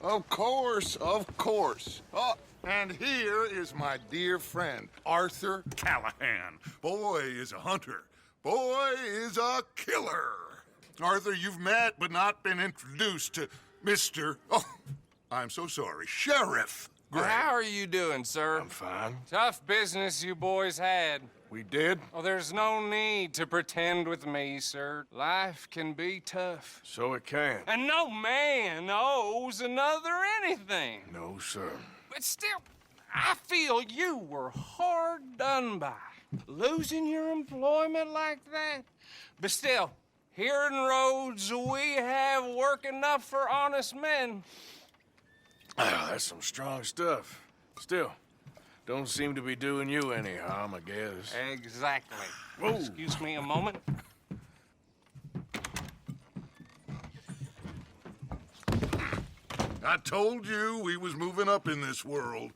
Of course, of course. Oh, and here is my dear friend, Arthur Callahan. Boy is a hunter. Boy is a killer. Arthur, you've met but not been introduced to Mr. Oh, I'm so sorry, Sheriff Gray. Well, how are you doing, sir? I'm fine. Tough business you boys had. We did? Oh, there's no need to pretend with me, sir. Life can be tough. So it can. And no man owes another anything. No, sir. But still, I feel you were hard done by. Losing your employment like that. But still, here in Rhodes, we have work enough for honest men. Ah, that's some strong stuff. Still, don't seem to be doing you any harm, I guess. Exactly. Whoa. Excuse me a moment. I told you we was moving up in this world.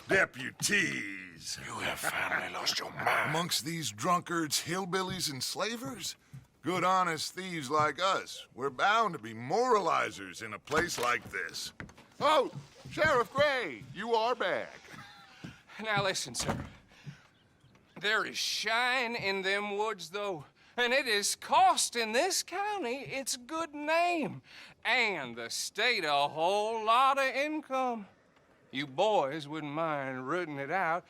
Deputies. You have finally lost your mind. Amongst these drunkards, hillbillies, and slavers? Good honest thieves like us. We're bound to be moralizers in a place like this. Oh, Sheriff Gray, you are back. Now listen, sir. There is shine in them woods, though, and it is costing this county its good name and the state a whole lot of income. You boys wouldn't mind rooting it out.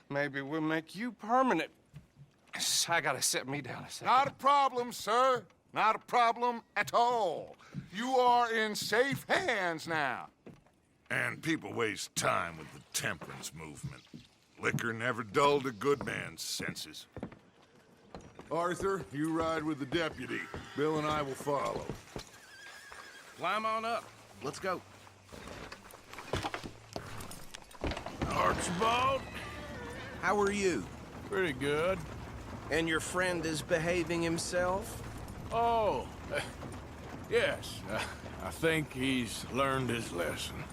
Maybe we'll make you permanent. I gotta set me down a second. Not a problem, sir. Not a problem at all. You are in safe hands now. And people waste time with the temperance movement. Liquor never dulled a good man's senses. Arthur, you ride with the deputy. Bill and I will follow. Climb on up. Let's go. Archibald? How are you? Pretty good. And your friend is behaving himself? Oh, yes. I think he's learned his lesson.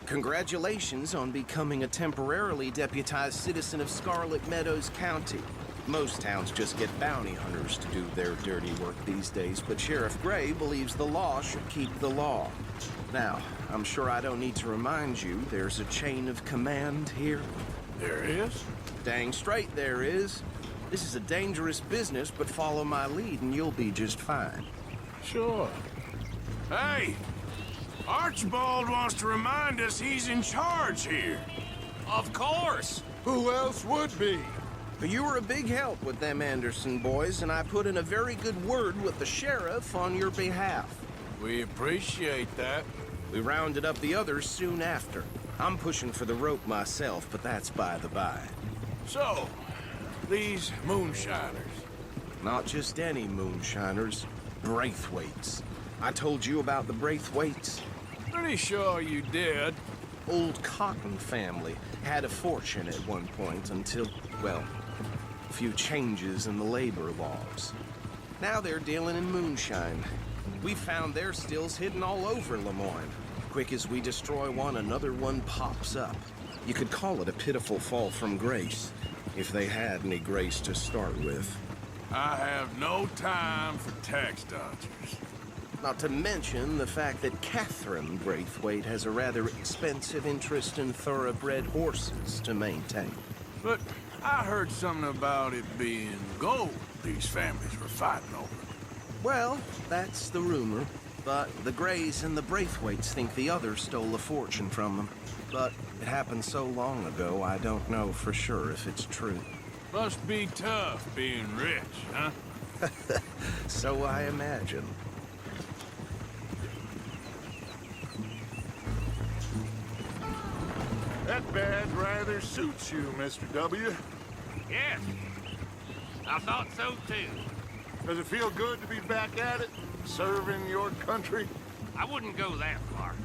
Congratulations on becoming a temporarily deputized citizen of Scarlet Meadows County. Most towns just get bounty hunters to do their dirty work these days, but Sheriff Gray believes the law should keep the law. Now, I'm sure I don't need to remind you there's a chain of command here. There is? Dang straight there is. This is a dangerous business, but follow my lead and you'll be just fine. Sure. Hey! Archibald wants to remind us he's in charge here. Of course. Who else would be? You were a big help with them Anderson boys, and I put in a very good word with the sheriff on your behalf. We appreciate that. We rounded up the others soon after. I'm pushing for the rope myself, but that's by the by. So, these moonshiners. Not just any moonshiners, Braithwaites. I told you about the Braithwaites. Pretty sure you did. Old Cotton family had a fortune at one point until, well, a few changes in the labor laws. Now they're dealing in moonshine. We found their stills hidden all over Lemoyne. Quick as we destroy one, another one pops up. You could call it a pitiful fall from grace, if they had any grace to start with. I have no time for tax dodgers. Not to mention the fact that Catherine Braithwaite has a rather expensive interest in thoroughbred horses to maintain. But I heard something about it being gold these families were fighting over. Well, that's the rumor. But the Grays and the Braithwaites think the others stole a fortune from them. But it happened so long ago, I don't know for sure if it's true. Must be tough being rich, huh? So I imagine. That badge rather suits you, Mr. W. Yes, I thought so too. Does it feel good to be back at it, serving your country? I wouldn't go that far.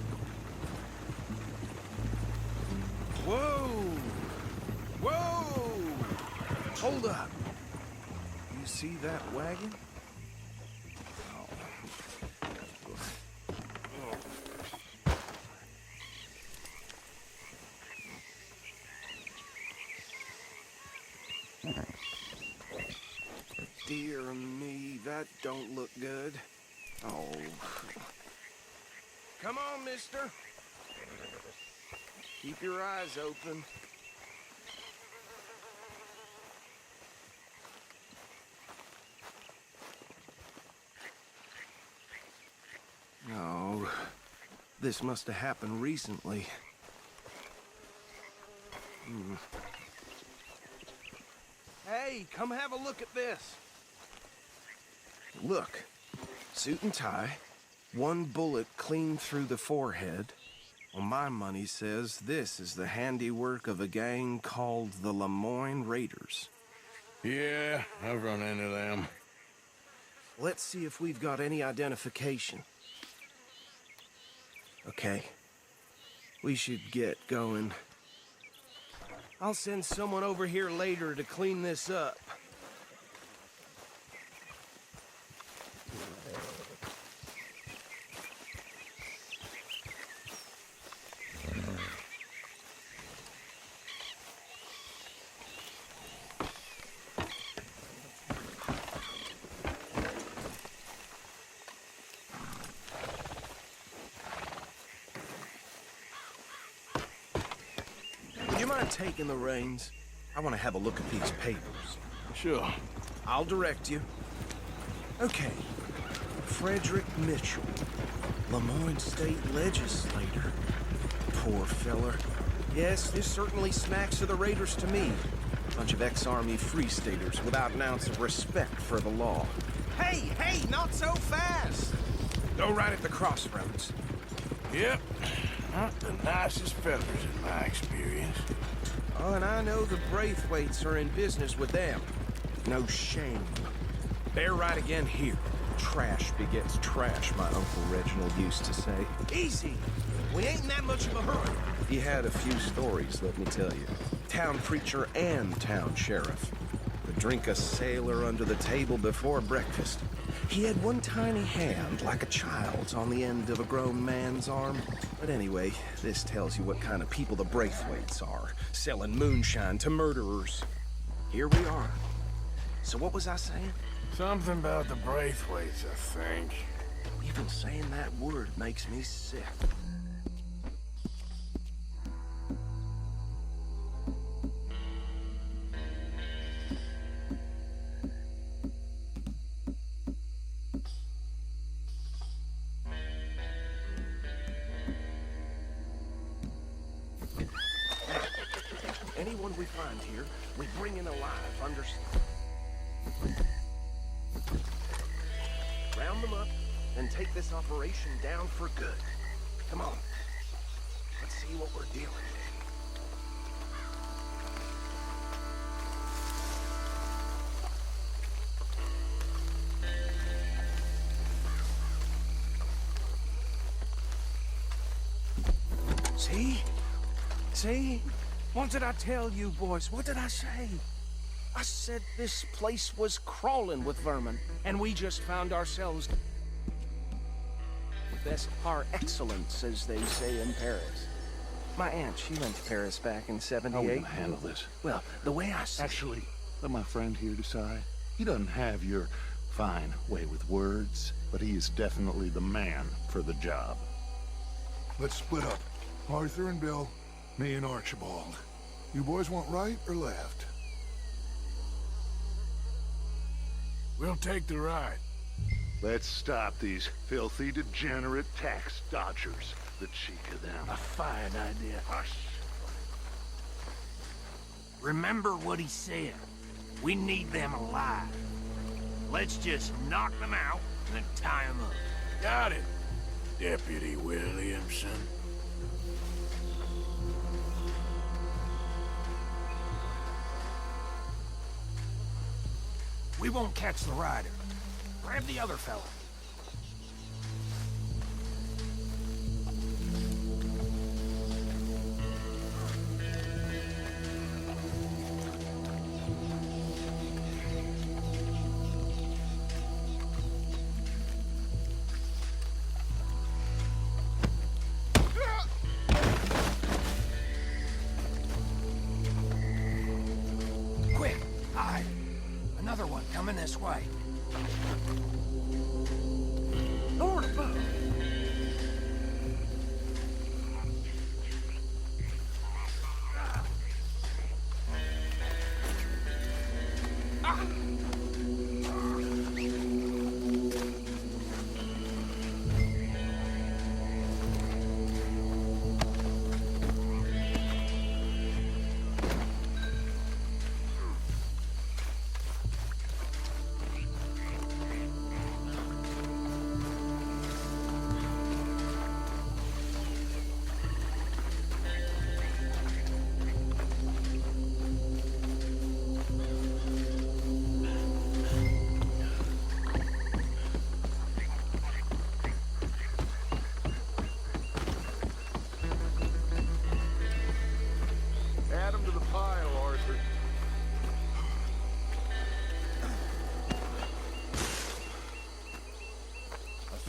Whoa! Whoa! Hold up. You see that wagon? Dear me, that don't look good. Oh. Come on, mister. Keep your eyes open. Oh, this must have happened recently. Hey, come have a look at this. Look, suit and tie, one bullet clean through the forehead. Well, my money says this is the handiwork of a gang called the Lemoyne Raiders. Yeah, I've run into them. Let's see if we've got any identification. Okay. We should get going. I'll send someone over here later to clean this up. Would you mind taking the reins? I want to have a look at these papers. Sure. I'll direct you. Okay. Frederick Mitchell, Lemoyne State Legislator. Poor feller. Yes, this certainly smacks of the Raiders to me. Bunch of ex-Army Free Staters without an ounce of respect for the law. Hey, not so fast! Go right at the crossroads. Yep. Not the nicest fellas in my experience. Oh, and I know the Braithwaites are in business with them. No shame. Bear right again here. Trash begets trash, my Uncle Reginald used to say. Easy! We ain't in that much of a hurry. He had a few stories, let me tell you. Town preacher and town sheriff. Would drink a sailor under the table before breakfast. He had one tiny hand, like a child's, on the end of a grown man's arm. But anyway, this tells you what kind of people the Braithwaites are, selling moonshine to murderers. Here we are. So what was I saying? Something about the Braithwaites, I think. Even saying that word makes me sick. Anyone we find here, we bring in alive, understand? Round them up, and take this operation down for good. Come on. Let's see what we're dealing with. See? See? What did I tell you, boys? What did I say? I said this place was crawling with vermin, and we just found ourselves best par excellence, as they say in Paris. My aunt, she went to Paris back in '78. How are we gonna handle this? Well, the way I see Actually, let my friend here decide. He doesn't have your fine way with words, but he is definitely the man for the job. Let's split up. Arthur and Bill, me and Archibald. You boys want right or left? We'll take the right. Let's stop these filthy, degenerate tax dodgers. The cheek of them. A fine idea. Hush. Remember what he said. We need them alive. Let's just knock them out and then tie them up. Got it, Deputy Williamson. We won't catch the rider. Grab the other fella. Quick! Aye. Another one coming this way. Lord above.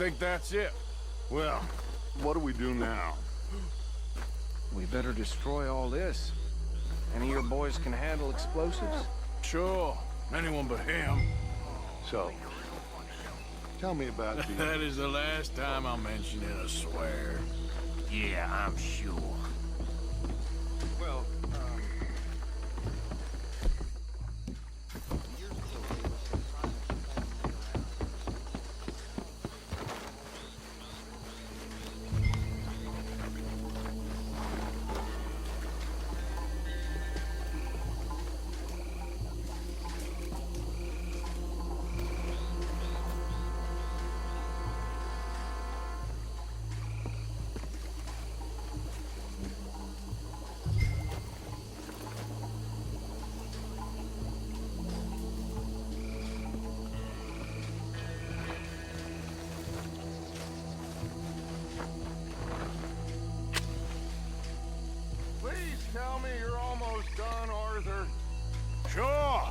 think that's it. Well, what do we do now? We better destroy all this. Any of your boys can handle explosives? Sure. Anyone but him. So, tell me about the... That is the last time I'll mention it, I swear. Yeah, I'm sure. Well, Please tell me you're almost done, Arthur. Sure.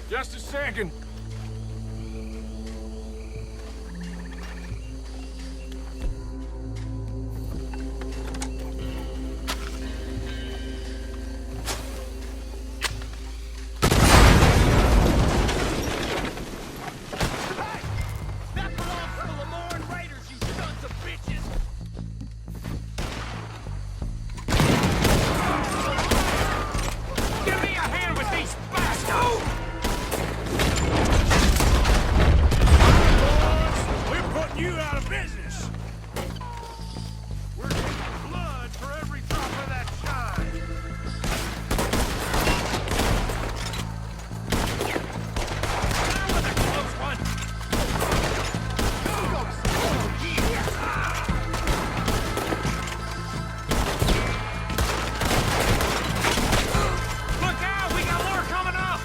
Just a second. That belongs to the Lamorne Raiders, you sons of bitches! Give me a hand with these bastards! We're putting you out of business. We're getting blood for every drop of that shine. That was a close one! Look out! We got more coming up!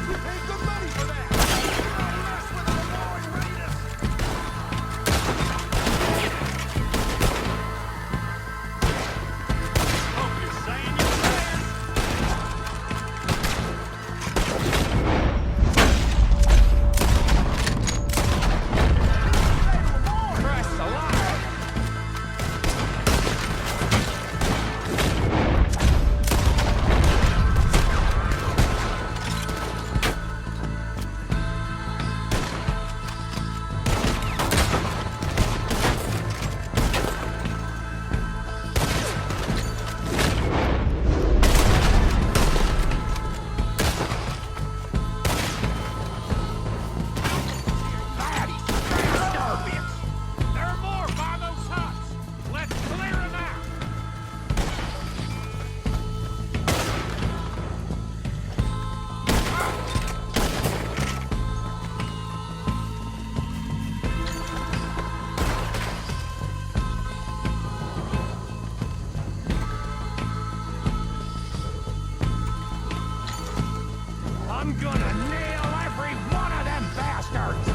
We paid good money for that! Don't mess with the Lamorne Raiders! Hope you're saying your prayers! Christ alive! There are more by those huts! Let's clear them out! I'm gonna nail every one of them bastards!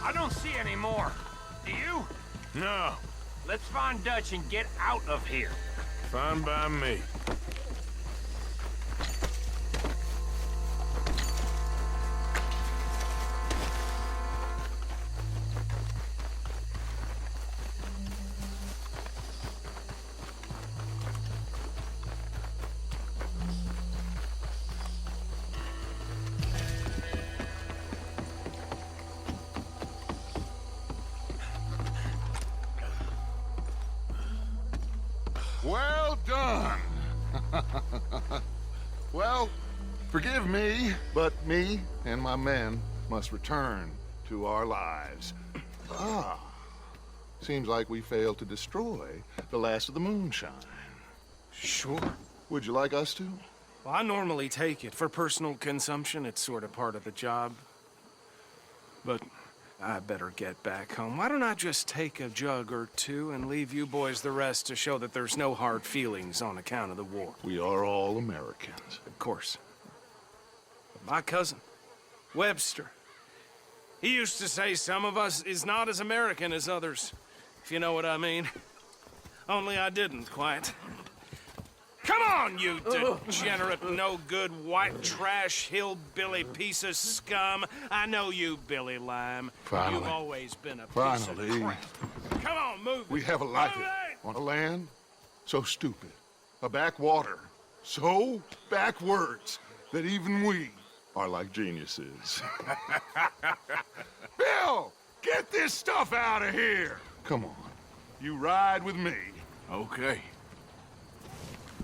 I don't see any more. Do you? No, Let's find Dutch and get out of here. fine by me. Well done. Well, forgive me, but me and my men must return to our lives. Ah, seems like we failed to destroy the last of the moonshine. sure. Would you like us to? Well, I normally take it. For personal consumption, it's sort of part of the job. But I better get back home. Why don't I just take a jug or two and leave you boys the rest to show that there's no hard feelings on account of the war? We are all Americans. Of course. My cousin, Webster. He used to say some of us is not as American as others, if you know what I mean. Only I didn't quite. Come on, you degenerate, no-good, white trash, hillbilly piece of scum. I know you, Billy Lime. Finally. You've always been a piece Finally. of crap. Come on, move We it. have a life Move it! on a land so stupid, a backwater so backwards that even we are like geniuses. Bill, get this stuff out of here! Come on, you ride with me. Okay.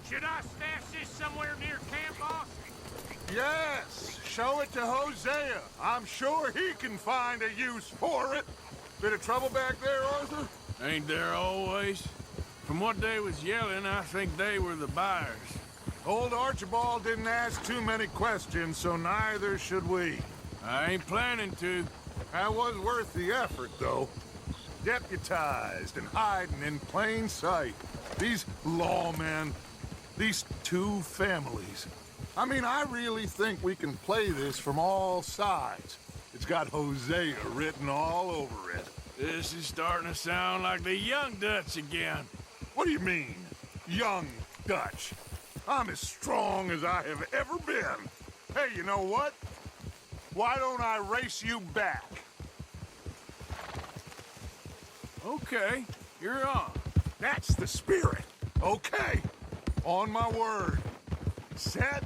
Should I stash this somewhere near camp, boss? Yes, show it to Hosea. I'm sure he can find a use for it. Bit of trouble back there, Arthur? Ain't there always? From what they was yelling, I think they were the buyers. Old Archibald didn't ask too many questions, so neither should we. I ain't planning to. That was worth the effort, though. Deputized and hiding in plain sight. These lawmen, these two families. I mean, I really think we can play this from all sides. It's got Hosea written all over it. This is starting to sound like the Young Dutch again. What do you mean, young Dutch? I'm as strong as I have ever been. Hey, you know what? Why don't I race you back? Okay, you're on. That's the spirit. Okay. On my word. Set,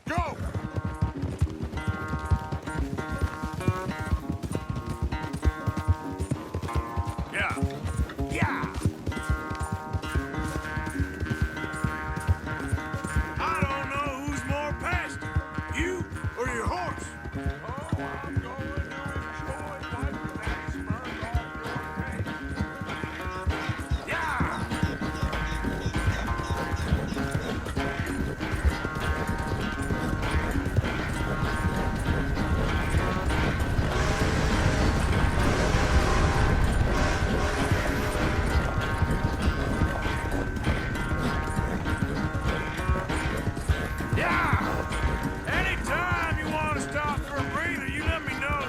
go! Yeah. Yeah! I don't know who's more past it, you or your horse. Oh, I'm going to enjoy wiping that smirk off your face. Yeah! Yeah! Anytime you want to stop for a breather, you let me know.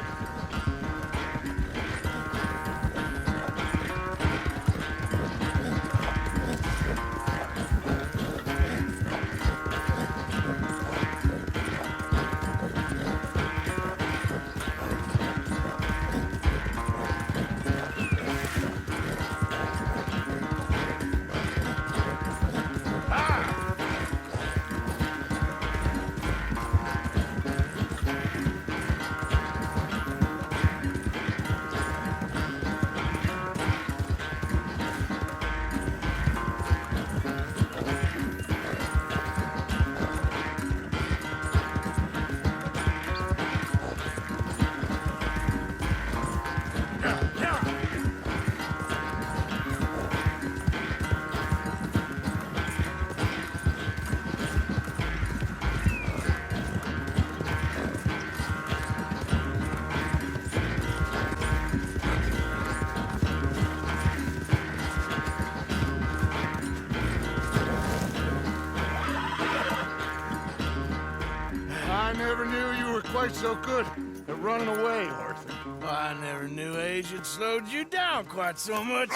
I never knew you were quite so good at running away, Arthur. I never knew age had slowed you down quite so much.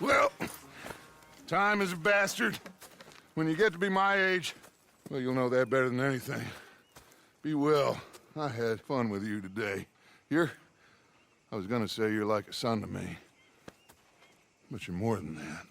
Well, time is a bastard. When you get to be my age, well, you'll know that better than anything. Be well. I had fun with you today. I was gonna say you're like a son to me. But you're more than that.